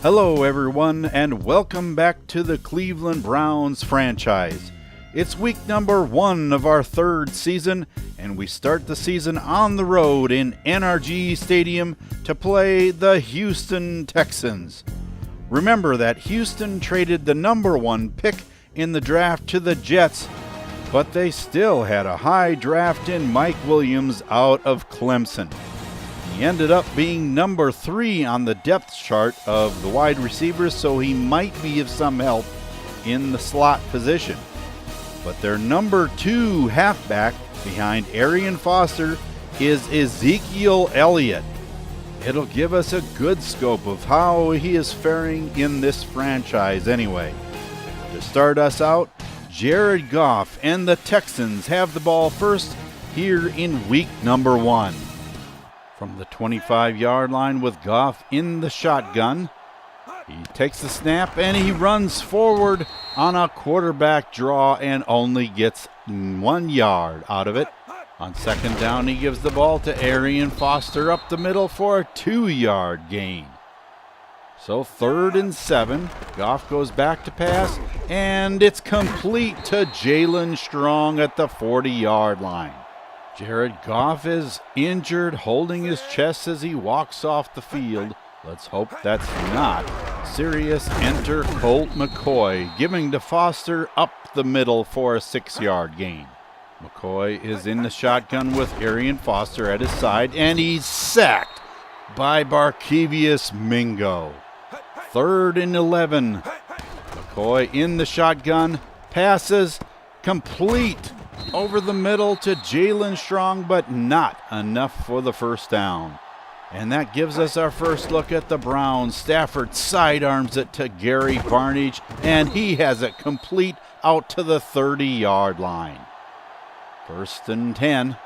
Hello everyone, and welcome back to the Cleveland Browns franchise. It's week number 1 of our 3rd season, and we start the season on the road in NRG Stadium to play the Houston Texans. Remember that Houston traded the number 1 pick in the draft to the Jets, but they still had a high draft in Mike Williams out of Clemson. He ended up being number 3 on the depth chart of the wide receivers, so he might be of some help in the slot position. But their number 2 halfback behind Arian Foster is Ezekiel Elliott. It'll give us a good scope of how he is faring in this franchise anyway. To start us out, Jared Goff and the Texans have the ball first here in week number 1. From the 25-yard line with Goff in the shotgun, he takes the snap and he runs forward on a quarterback draw and only gets 1 yard out of it. On second down, he gives the ball to Arian Foster up the middle for a 2-yard gain. So 3rd and 7, Goff goes back to pass, and it's complete to Jalen Strong at the 40-yard line. Jared Goff is injured, holding his chest as he walks off the field. Let's hope that's not serious. Enter Colt McCoy, giving to Foster up the middle for a 6-yard gain. McCoy is in the shotgun with Arian Foster at his side, and he's sacked by Barkevious Mingo. 3rd and 11. McCoy in the shotgun, passes, complete over the middle to Jalen Strong, but not enough for the first down. And that gives us our first look at the Browns. Stafford sidearms it to Gary Barnidge, and he has it complete out to the 30-yard line. 1st and 10.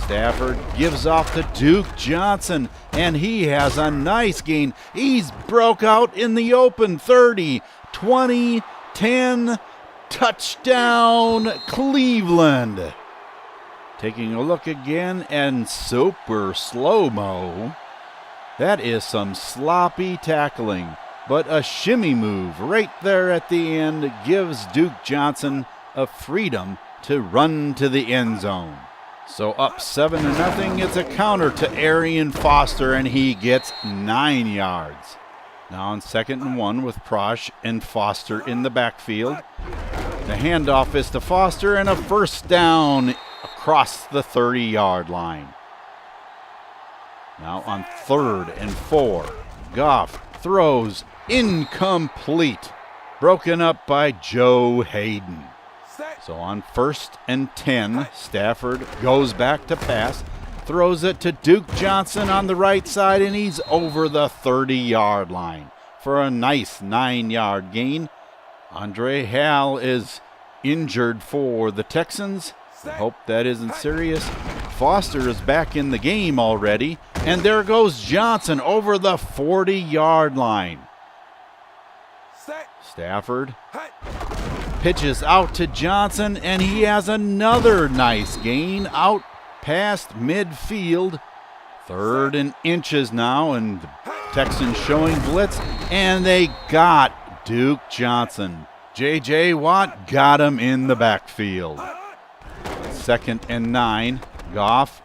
Stafford gives off to Duke Johnson, and he has a nice gain. He's broke out in the open. 30, 20, 10, touchdown Cleveland. Taking a look again, and super slow-mo. That is some sloppy tackling, but a shimmy move right there at the end gives Duke Johnson a freedom to run to the end zone. So up 7-0, it's a counter to Arian Foster, and he gets 9 yards. Now on 2nd and 1 with Prosh and Foster in the backfield. The handoff is to Foster, and a first down across the 30-yard line. Now on 3rd and 4, Goff throws incomplete, broken up by Joe Hayden. So on 1st and 10, Stafford goes back to pass, throws it to Duke Johnson on the right side, and he's over the 30-yard line for a nice 9-yard gain. Andre Hall is injured for the Texans. I hope that isn't serious. Foster is back in the game already, and there goes Johnson over the 40-yard line. Stafford pitches out to Johnson, and he has another nice gain out past midfield. 3rd and inches now, and the Texans showing blitz, and they got Duke Johnson. J.J. Watt got him in the backfield. 2nd and 9, Goff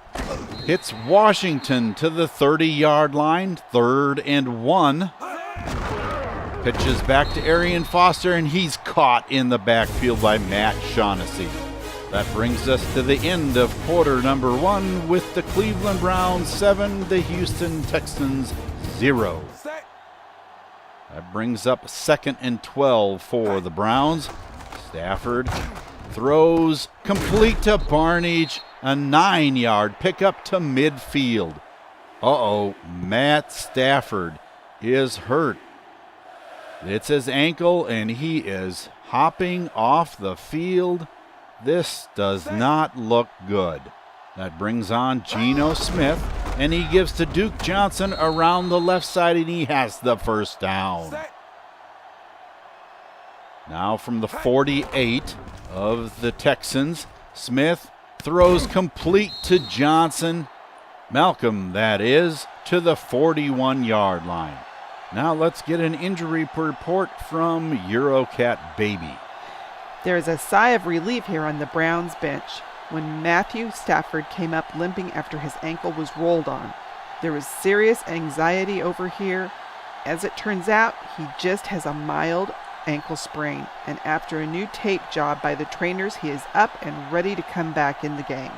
hits Washington to the 30-yard line. 3rd and 1. Pitches back to Arian Foster, and he's caught in the backfield by Matt Shaughnessy. That brings us to the end of quarter number 1 with the Cleveland Browns 7, the Houston Texans 0. That brings up 2nd and 12 for the Browns. Stafford throws complete to Barnidge, a 9-yard pickup to midfield. Matt Stafford is hurt. It's his ankle, and he is hopping off the field. This does not look good. That brings on Geno Smith, and he gives to Duke Johnson around the left side, and he has the first down. Now from the 48 of the Texans, Smith throws complete to Johnson. Malcolm, that is, to the 41-yard line. Now let's get an injury report from Eurocat Baby. There is a sigh of relief here on the Browns bench when Matthew Stafford came up limping after his ankle was rolled on. There was serious anxiety over here. As it turns out, he just has a mild ankle sprain, and after a new tape job by the trainers, he is up and ready to come back in the game.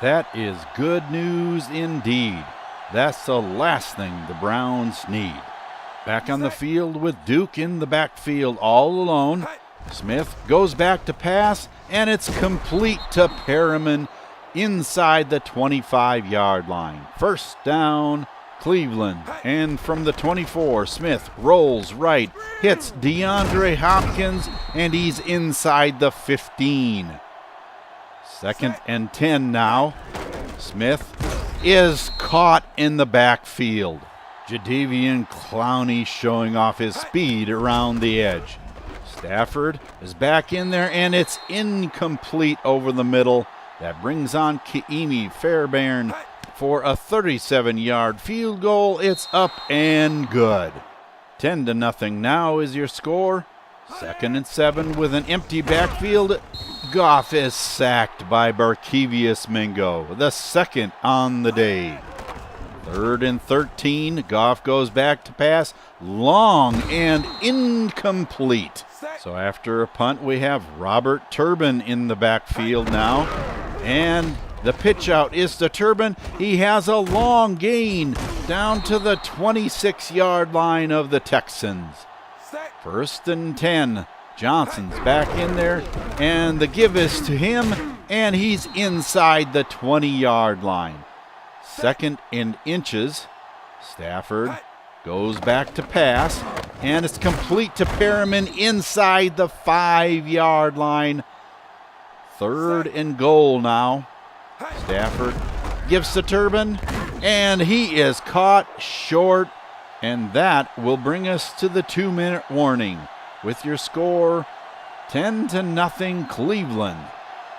That is good news indeed. That's the last thing the Browns need. Back on the field with Duke in the backfield all alone. Smith goes back to pass, and it's complete to Perriman inside the 25-yard line. First down, Cleveland. And from the 24, Smith rolls right, hits DeAndre Hopkins, and he's inside the 15. 2nd and 10 now. Smith is caught in the backfield. Jadeveon Clowney showing off his speed around the edge. Stafford is back in there, and it's incomplete over the middle. That brings on Ka'imi Fairbairn for a 37-yard field goal. It's up and good. 10-0 now is your score. 2nd and 7 with an empty backfield. Goff is sacked by Barkevius Mingo, the second on the day. 3rd and 13, Goff goes back to pass, long and incomplete. So after a punt, we have Robert Turbin in the backfield now. And the pitch out is to Turbin. He has a long gain down to the 26-yard line of the Texans. 1st and 10. Johnson's back in there, and the give is to him, and he's inside the 20-yard line. 2nd and inches. Stafford goes back to pass, and it's complete to Perriman inside the 5-yard line. 3rd and goal now. Stafford gives to Turbin, and he is caught short, and that will bring us to the 2-minute warning. With your score, 10-0 Cleveland.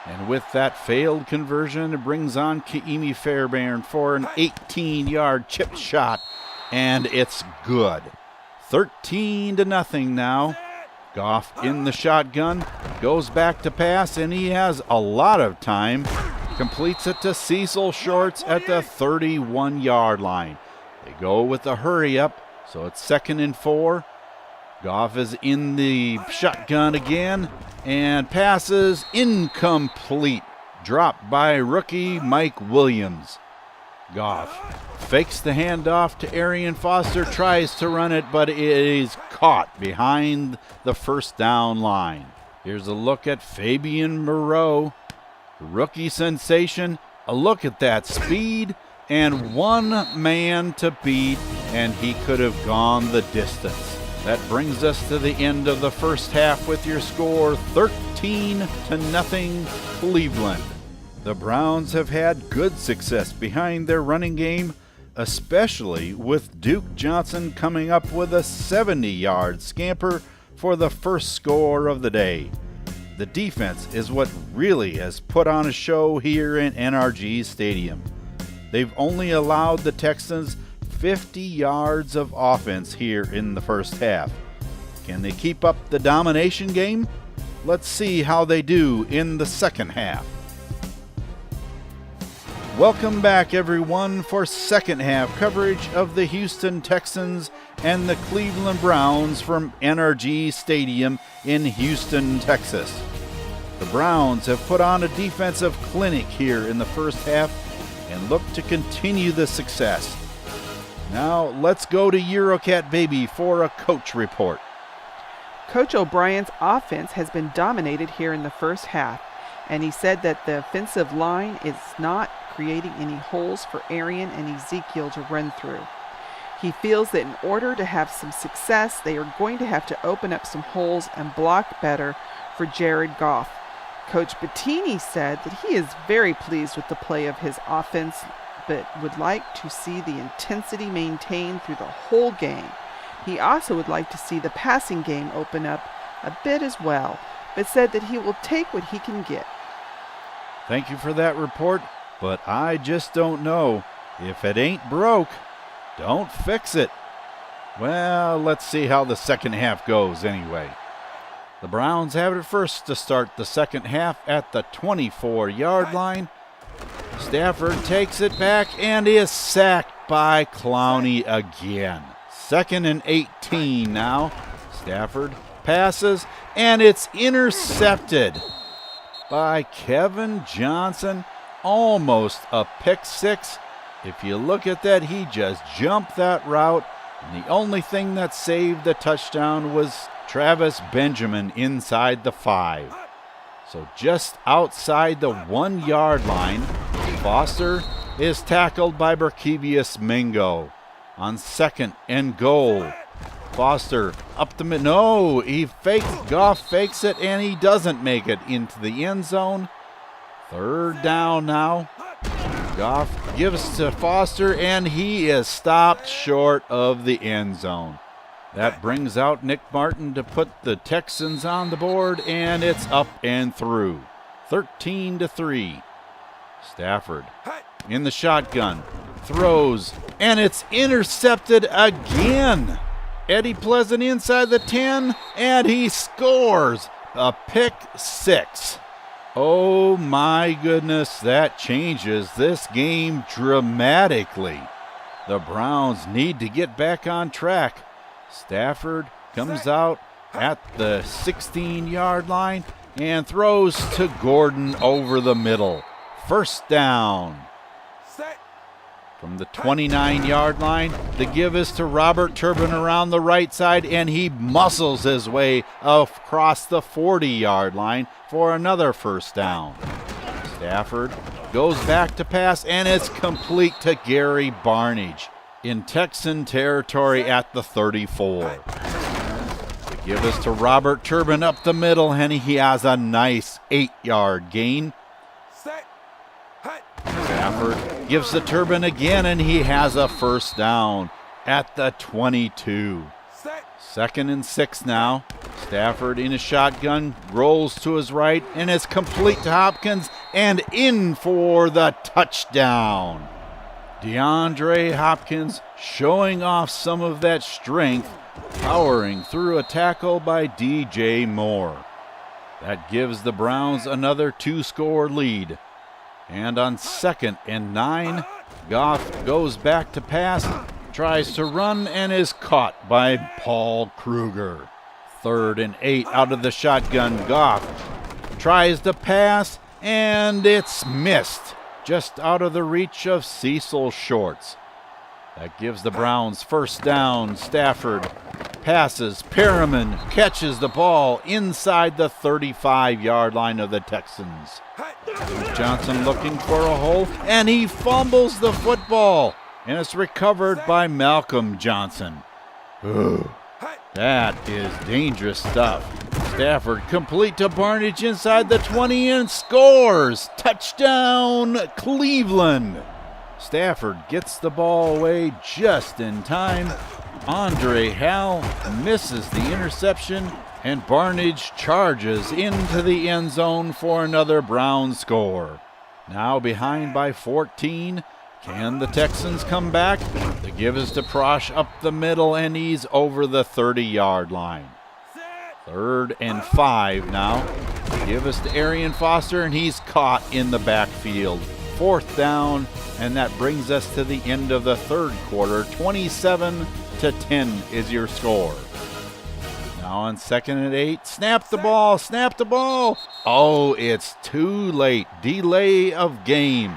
And with that failed conversion, it brings on Ka'imi Fairbairn for an 18-yard chip shot, and it's good. 13-0 now. Goff in the shotgun, goes back to pass, and he has a lot of time. Completes it to Cecil Shorts at the 31-yard line. They go with the hurry up, so it's 2nd and 4. Goff is in the shotgun again, and passes incomplete. Dropped by rookie Mike Williams. Goff fakes the handoff to Arian Foster, tries to run it, but it is caught behind the first down line. Here's a look at Fabian Moreau, rookie sensation. A look at that speed, and one man to beat, and he could have gone the distance. That brings us to the end of the first half with your score 13-0 Cleveland. The Browns have had good success behind their running game, especially with Duke Johnson coming up with a 70-yard scamper for the first score of the day. The defense is what really has put on a show here in NRG Stadium. They've only allowed the Texans 50 yards of offense here in the first half. Can they keep up the domination game? Let's see how they do in the second half. Welcome back, everyone, for second half coverage of the Houston Texans and the Cleveland Browns from NRG Stadium in Houston, Texas. The Browns have put on a defensive clinic here in the first half and look to continue the success. Now let's go to Eurocat Baby for a coach report. Coach O'Brien's offense has been dominated here in the first half, and he said that the offensive line is not creating any holes for Arian and Ezekiel to run through. He feels that in order to have some success, they are going to have to open up some holes and block better for Jared Goff. Coach Bettini said that he is very pleased with the play of his offense, but would like to see the intensity maintained through the whole game. He also would like to see the passing game open up a bit as well, but said that he will take what he can get. Thank you for that report, but I just don't know. If it ain't broke, don't fix it. Well, let's see how the second half goes anyway. The Browns have it first to start the second half at the 24-yard line. Stafford takes it back and is sacked by Clowney again. 2nd and 18 now. Stafford passes, and it's intercepted by Kevin Johnson. Almost a pick six. If you look at that, he just jumped that route, and the only thing that saved the touchdown was Travis Benjamin inside the 5. So just outside the 1-yard line, Foster is tackled by Berkevius Mingo on 2nd and goal. Foster up the middle. No, he fakes. Goff fakes it, and he doesn't make it into the end zone. 3rd down now. Goff gives to Foster, and he is stopped short of the end zone. That brings out Nick Martin to put the Texans on the board, and it's up and through. 13-3. Stafford in the shotgun, throws, and it's intercepted again. Eddie Pleasant inside the 10, and he scores a pick six. Oh my goodness, that changes this game dramatically. The Browns need to get back on track. Stafford comes out at the 16-yard line and throws to Gordon over the middle. 1st down. From the 29-yard line, the give is to Robert Turbin around the right side, and he muscles his way across the 40-yard line for another 1st down. Stafford goes back to pass, and it's complete to Gary Barnage in Texan territory at the 34. The give is to Robert Turbin up the middle, and he has a nice 8-yard gain. Stafford gives the Turbin again, and he has a 1st down at the 22. 2nd and 6 now. Stafford in a shotgun, rolls to his right, and it's complete to Hopkins, and in for the touchdown. DeAndre Hopkins showing off some of that strength, powering through a tackle by DJ Moore. That gives the Browns another 2-score lead. And on 2nd and 9, Goff goes back to pass, tries to run, and is caught by Paul Kruger. 3rd and 8 out of the shotgun. Goff tries to pass, and it's missed, just out of the reach of Cecil Shorts. That gives the Browns 1st down. Stafford passes. Perriman catches the ball inside the 35-yard line of the Texans. Johnson looking for a hole, and he fumbles the football, and it's recovered by Malcolm Johnson. Ooh, that is dangerous stuff. Stafford complete to Barnage inside the 20 and scores. Touchdown, Cleveland. Stafford gets the ball away just in time. Andre Hal misses the interception, and Barnage charges into the end zone for another Brown score. Now behind by 14. Can the Texans come back? The give is to Prosh up the middle, and he's over the 30-yard line. 3rd and 5 now. The give is to Arian Foster, and he's caught in the backfield. 4th down, and that brings us to the end of the 3rd quarter. 27-10 is your score. Now on 2nd and 8, snap the ball. Oh, it's too late. Delay of game.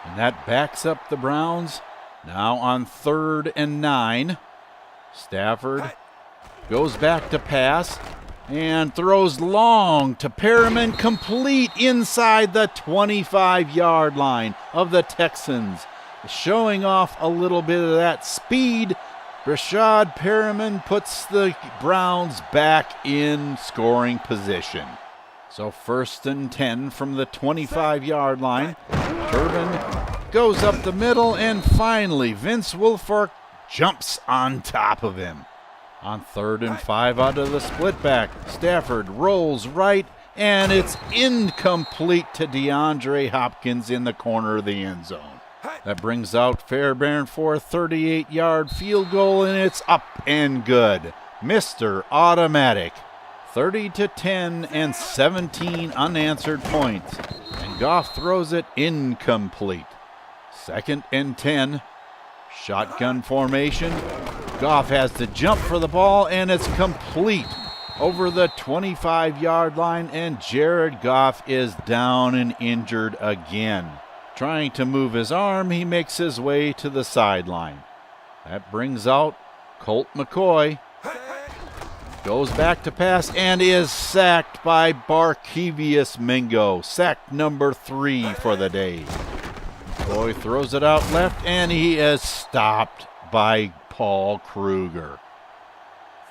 And that backs up the Browns. Now on 3rd and 9, Stafford goes back to pass and throws long to Perriman, complete inside the 25-yard line of the Texans. Showing off a little bit of that speed, Rashad Perriman puts the Browns back in scoring position. So 1st and 10 from the 25-yard line. Turbin goes up the middle, and finally Vince Wilfork jumps on top of him. On 3rd and 5 out of the split back, Stafford rolls right, and it's incomplete to DeAndre Hopkins in the corner of the end zone. That brings out Fairbairn for a 38-yard field goal, and it's up and good. Mr. Automatic. 30-10 and 17 unanswered points. And Goff throws it incomplete. 2nd and 10. Shotgun formation. Goff has to jump for the ball, and it's complete over the 25-yard line, and Jared Goff is down and injured again. Trying to move his arm, he makes his way to the sideline. That brings out Colt McCoy. Goes back to pass and is sacked by Barkevius Mingo. Sack number 3 for the day. McCoy throws it out left, and he is stopped by Paul Kruger.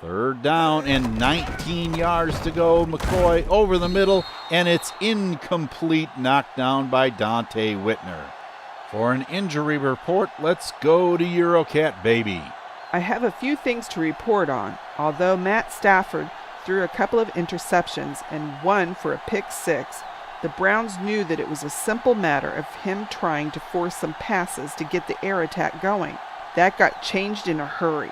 3rd down and 19 yards to go. McCoy over the middle, and it's incomplete, knocked down by Dante Whitner. For an injury report, let's go to Eurocat Baby. I have a few things to report on. Although Matt Stafford threw a couple of interceptions and one for a pick 6, the Browns knew that it was a simple matter of him trying to force some passes to get the air attack going. That got changed in a hurry.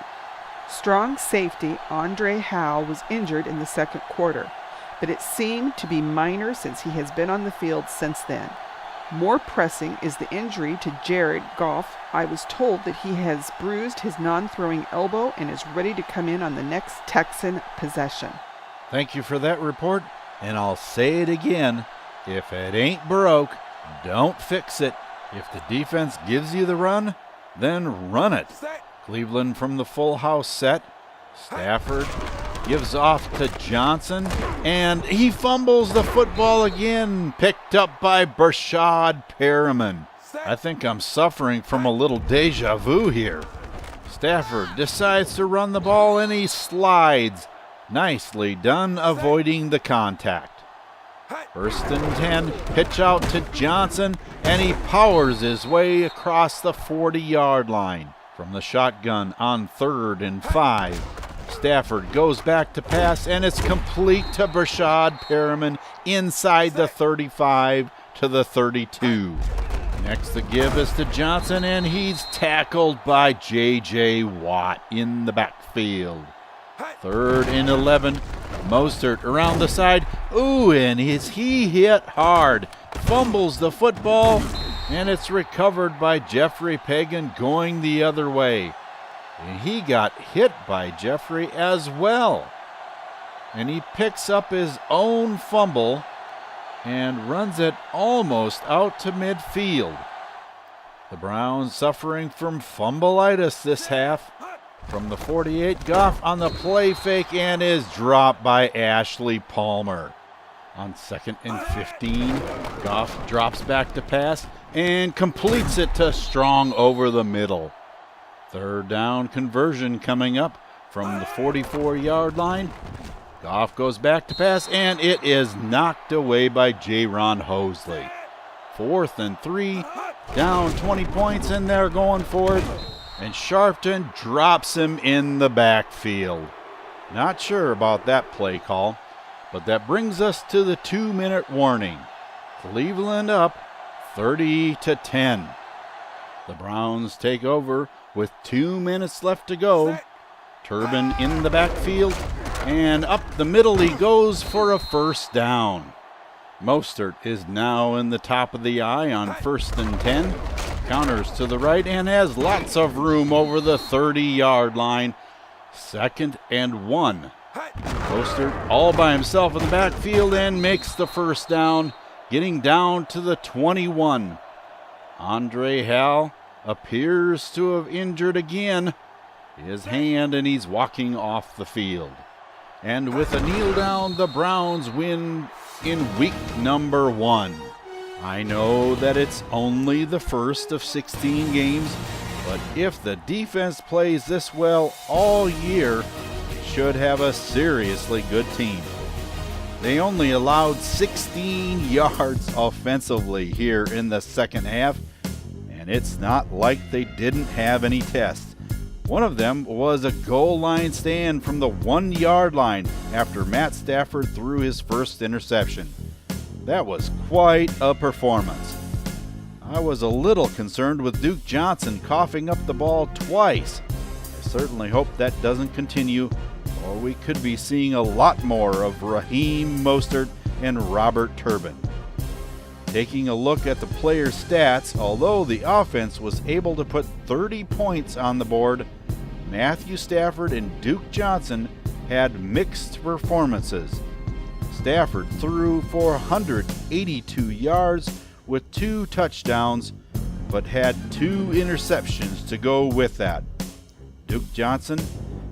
Strong safety Andre Howe was injured in the 2nd quarter, but it seemed to be minor since he has been on the field since then. More pressing is the injury to Jared Goff. I was told that he has bruised his non-throwing elbow and is ready to come in on the next Texan possession. Thank you for that report, and I'll say it again. If it ain't broke, don't fix it. If the defense gives you the run, then run it. Cleveland from the full house set. Stafford gives off to Johnson, and he fumbles the football again, picked up by Brashad Perriman. I think I'm suffering from a little deja vu here. Stafford decides to run the ball, and he slides. Nicely done, avoiding the contact. 1st and 10, pitch out to Johnson, and he powers his way across the 40-yard line. From the shotgun on 3rd and 5. Stafford goes back to pass, and it's complete to Brashad Perriman inside the 35 to the 32. Next the give is to Johnson, and he's tackled by J.J. Watt in the backfield. 3rd and 11. Mostert around the side. Ooh, and he hit hard. Fumbles the football, and it's recovered by Jeffrey Pagan going the other way. And he got hit by Jeffrey as well. And he picks up his own fumble and runs it almost out to midfield. The Browns suffering from fumbleitis this half. From the 48, Goff on the play fake and is dropped by Ashley Palmer. On 2nd and 15, Goff drops back to pass and completes it to Strong over the middle. 3rd down conversion coming up from the 44-yard line. Goff goes back to pass, and it is knocked away by Jaron Hosley. 4th and 3, down 20 points, and they're going for it. And Sharpton drops him in the backfield. Not sure about that play call, but that brings us to the 2-minute warning. Cleveland up 30-10. The Browns take over with 2 minutes left to go. Turbin in the backfield, and up the middle he goes for a 1st down. Mostert is now in the top of the eye on 1st and 10. Counters to the right and has lots of room over the 30-yard line. 2nd and 1. Mostert all by himself in the backfield and makes the 1st down, getting down to the 21. Andre Hall appears to have injured again his hand, and he's walking off the field. And with a kneel down, the Browns win in week number 1. I know that it's only the first of 16 games, but if the defense plays this well all year, it should have a seriously good team. They only allowed 16 yards offensively here in the 2nd half, and it's not like they didn't have any tests. One of them was a goal line stand from the 1-yard line after Matt Stafford threw his first interception. That was quite a performance. I was a little concerned with Duke Johnson coughing up the ball twice. I certainly hope that doesn't continue, or we could be seeing a lot more of Raheem Mostert and Robert Turbin. Taking a look at the players' stats, although the offense was able to put 30 points on the board, Matthew Stafford and Duke Johnson had mixed performances. Stafford threw for 182 yards with 2 touchdowns, but had 2 interceptions to go with that. Duke Johnson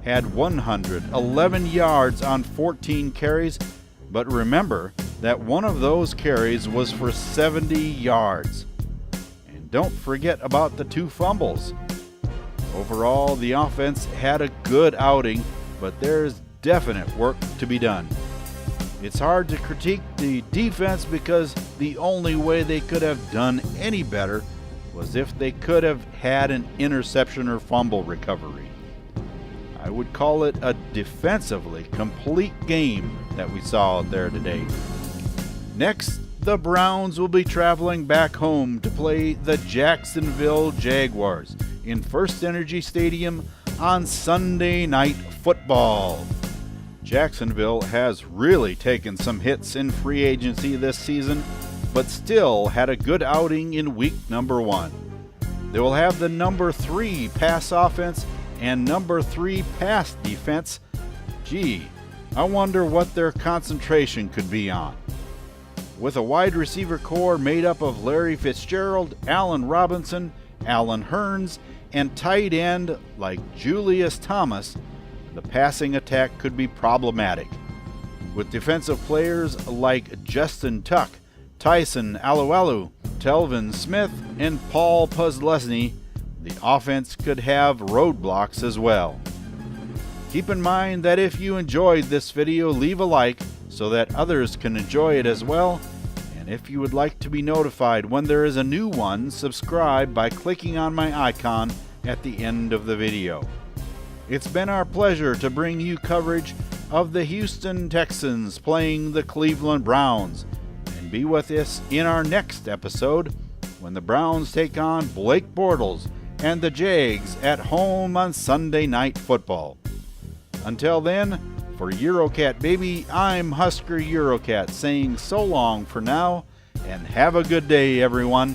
had 111 yards on 14 carries, but remember that one of those carries was for 70 yards. And don't forget about the 2 fumbles. Overall, the offense had a good outing, but there's definite work to be done. It's hard to critique the defense because the only way they could have done any better was if they could have had an interception or fumble recovery. I would call it a defensively complete game that we saw out there today. Next, the Browns will be traveling back home to play the Jacksonville Jaguars in First Energy Stadium on Sunday Night Football. Jacksonville has really taken some hits in free agency this season, but still had a good outing in week number 1. They will have the number 3 pass offense and number 3 pass defense. Gee, I wonder what their concentration could be on. With a wide receiver core made up of Larry Fitzgerald, Allen Robinson, Allen Hurns, and tight end like Julius Thomas, the passing attack could be problematic. With defensive players like Justin Tuck, Tyson Alualu, Telvin Smith, and Paul Posluszny, the offense could have roadblocks as well. Keep in mind that if you enjoyed this video, leave a like so that others can enjoy it as well. And if you would like to be notified when there is a new one, subscribe by clicking on my icon at the end of the video. It's been our pleasure to bring you coverage of the Houston Texans playing the Cleveland Browns. And be with us in our next episode when the Browns take on Blake Bortles and the Jags at home on Sunday Night Football. Until then, for Eurocat Baby, I'm Husker Eurocat saying so long for now, and have a good day, everyone.